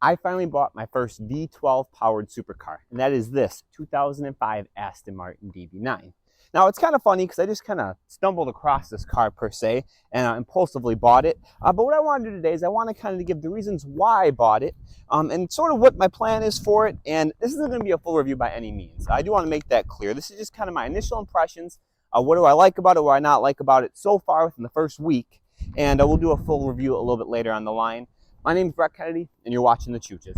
I finally bought my first V12 powered supercar, and that is this 2005 Aston Martin DB9. Now, it's kind of funny because I just kind of stumbled across this car per se and impulsively bought it. But what I want to do today is I want to kind of give the reasons why I bought it and sort of what my plan is for it. And this isn't going to be a full review by any means. I do want to make that clear. This is just kind of my initial impressions. What do I like about it, what do I not like about it so far within the first week. And we'll do a full review a little bit later on the line. My name is Brett Kennedy, and you're watching the Chooches.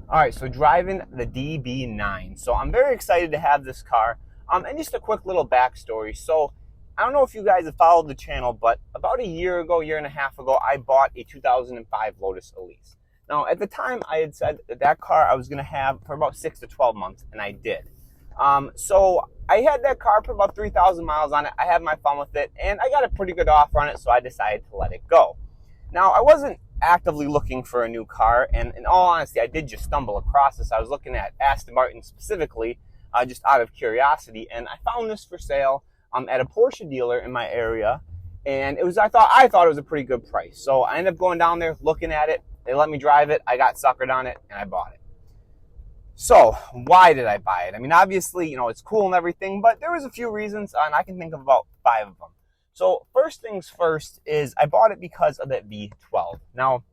All right, so driving the DB9. So I'm very excited to have this car. And just a quick little backstory. So I don't know if you guys have followed the channel, but about a year and a half ago, I bought a 2005 Lotus Elise. Now, at the time, I had said that car I was going to have for about 6 to 12 months, and I did. So I had that car for about 3,000 miles on it. I had my fun with it, and I got a pretty good offer on it, so I decided to let it go. Now, I wasn't actively looking for a new car, and in all honesty, I did just stumble across this. I was looking at Aston Martin specifically, just out of curiosity, and I found this for sale at a Porsche dealer in my area, and I thought it was a pretty good price. So I ended up going down there, looking at it. They let me drive it. I got suckered on it, and I bought it. So why did I buy it? I mean, obviously, it's cool and everything, but there was a few reasons, and I can think of about 5 of them. So first things first is I bought it because of that V12. Now,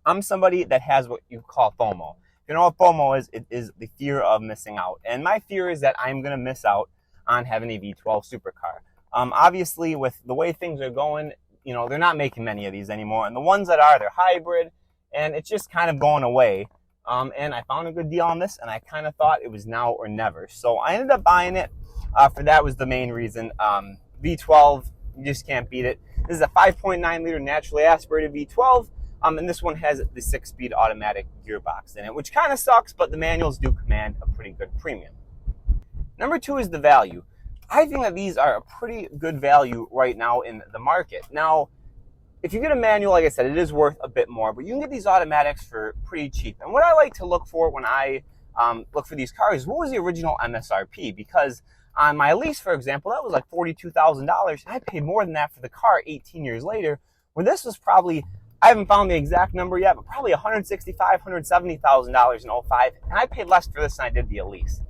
I'm somebody that has what you call FOMO. If you know what FOMO is, it is the fear of missing out. And my fear is that I'm going to miss out on having a V12 supercar. Obviously, with the way things are going, they're not making many of these anymore. And the ones that are, they're hybrid, and it's just kind of going away. And I found a good deal on this, and I kind of thought it was now or never. So I ended up buying it. For that was the main reason. V12, you just can't beat it. This is a 5.9 liter naturally aspirated V12. And this one has the 6-speed automatic gearbox in it, which kind of sucks, but the manuals do command a pretty good premium. Number 2 is the value. I think that these are a pretty good value right now in the market. Now, if you get a manual, like I said, it is worth a bit more, but you can get these automatics for pretty cheap. And what I like to look for when I look for these cars, what was the original MSRP? Because on my lease, for example, that was like $42,000. And I paid more than that for the car 18 years later, where this was probably, I haven't found the exact number yet, but probably $165,000, $170,000 in 05, and I paid less for this than I did the Elise.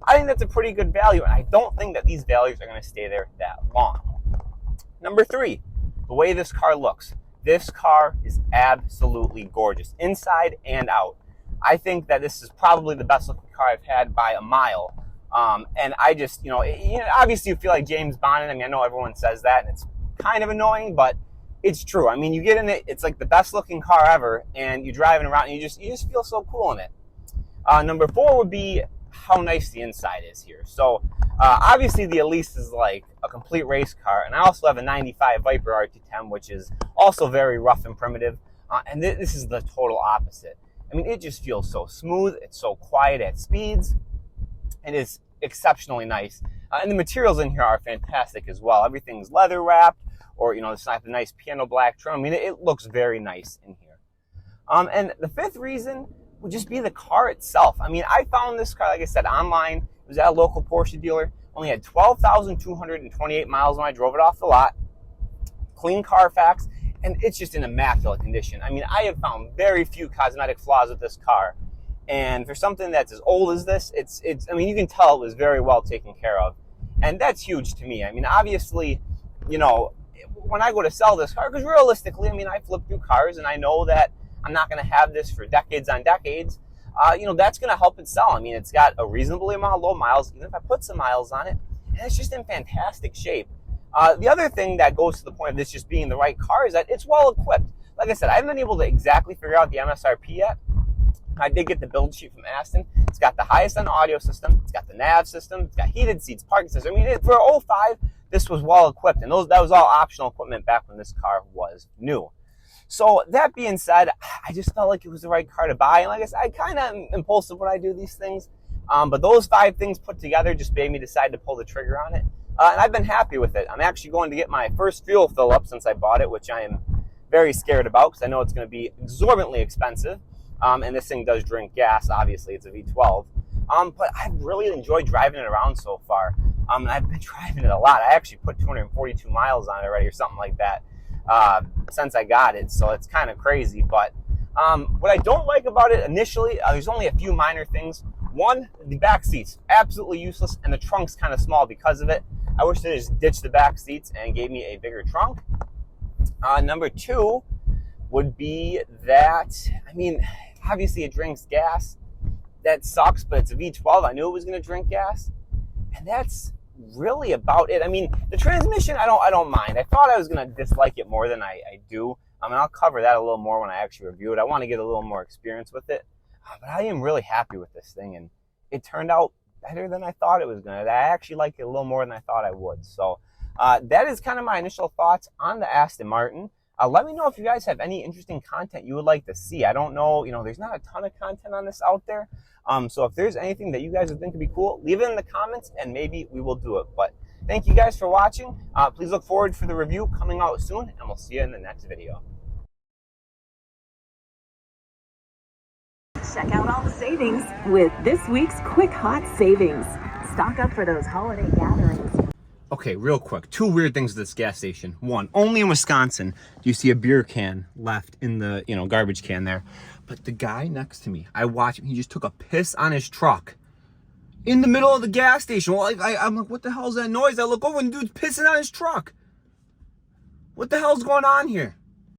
I think that's a pretty good value, and I don't think that these values are going to stay there that long. Number 3, the way this car looks. This car is absolutely gorgeous, inside and out. I think that this is probably the best looking car I've had by a mile. And I just, obviously you feel like James Bond. I mean, I know everyone says that, and it's kind of annoying, but it's true. I mean, you get in it, it's like the best looking car ever, and you're driving around and you just feel so cool in it. Number 4 would be how nice the inside is here. So obviously the Elise is like a complete race car, and I also have a 95 Viper RT10, which is also very rough and primitive, and this is the total opposite. I mean, it just feels so smooth, it's so quiet at speeds, and it's exceptionally nice. And the materials in here are fantastic as well. Everything's leather wrapped, or it's not the nice piano black trim. I mean, it looks very nice in here. And the 5th reason would just be the car itself. I mean, I found this car, like I said, online. It was at a local Porsche dealer. Only had 12,228 miles when I drove it off the lot. Clean Carfax, and it's just in immaculate condition. I mean, I have found very few cosmetic flaws with this car. And for something that's as old as this, I mean, you can tell it was very well taken care of. And that's huge to me. I mean, obviously, when I go to sell this car, because realistically, I mean, I flip through cars and I know that I'm not going to have this for decades on decades. That's going to help it sell. I mean, it's got a reasonable amount of low miles, even if I put some miles on it, and it's just in fantastic shape. The other thing that goes to the point of this just being the right car is that it's well equipped. Like I said, I haven't been able to exactly figure out the MSRP yet. I did get the build sheet from Aston. It's got the highest end audio system. It's got the nav system. It's got heated seats, parking system. I mean, for 05, this was well equipped, and that was all optional equipment back when this car was new. So that being said, I just felt like it was the right car to buy. And like I said, I kind of am impulsive when I do these things. But those 5 things put together just made me decide to pull the trigger on it. And I've been happy with it. I'm actually going to get my first fuel fill up since I bought it, which I am very scared about because I know it's going to be exorbitantly expensive. And this thing does drink gas. Obviously, it's a V12. But I've really enjoyed driving it around so far. I've been driving it a lot. I actually put 242 miles on it already or something like that since I got it. So it's kind of crazy. But What I don't like about it initially, there's only a few minor things. One, the back seats, absolutely useless, and the trunk's kind of small because of it. I wish they just ditched the back seats and gave me a bigger trunk. Number two would be that, I mean, obviously it drinks gas. That sucks, but it's a V12. I knew it was going to drink gas. And that's really about it. I mean, the transmission, I don't mind. I thought I was going to dislike it more than I do. And I'll cover that a little more when I actually review it. I want to get a little more experience with it. But I am really happy with this thing, and it turned out better than I thought it was going to. I actually like it a little more than I thought I would. So that is kind of my initial thoughts on the Aston Martin. Let me know if you guys have any interesting content you would like to see. I don't know, there's not a ton of content on this out there. So if there's anything that you guys would think would be cool, leave it in the comments and maybe we will do it. But thank you guys for watching. Please look forward for the review coming out soon, and we'll see you in the next video. Check out all the savings with this week's Quick Hot Savings. Stock up for those holiday gatherings. Okay, real quick, two weird things at this gas station. One, only in Wisconsin do you see a beer can left in the garbage can there. But the guy next to me, I watched him, he just took a piss on his truck in the middle of the gas station. Well, I'm like, what the hell is that noise? I look over and the dude's pissing on his truck. What the hell's going on here?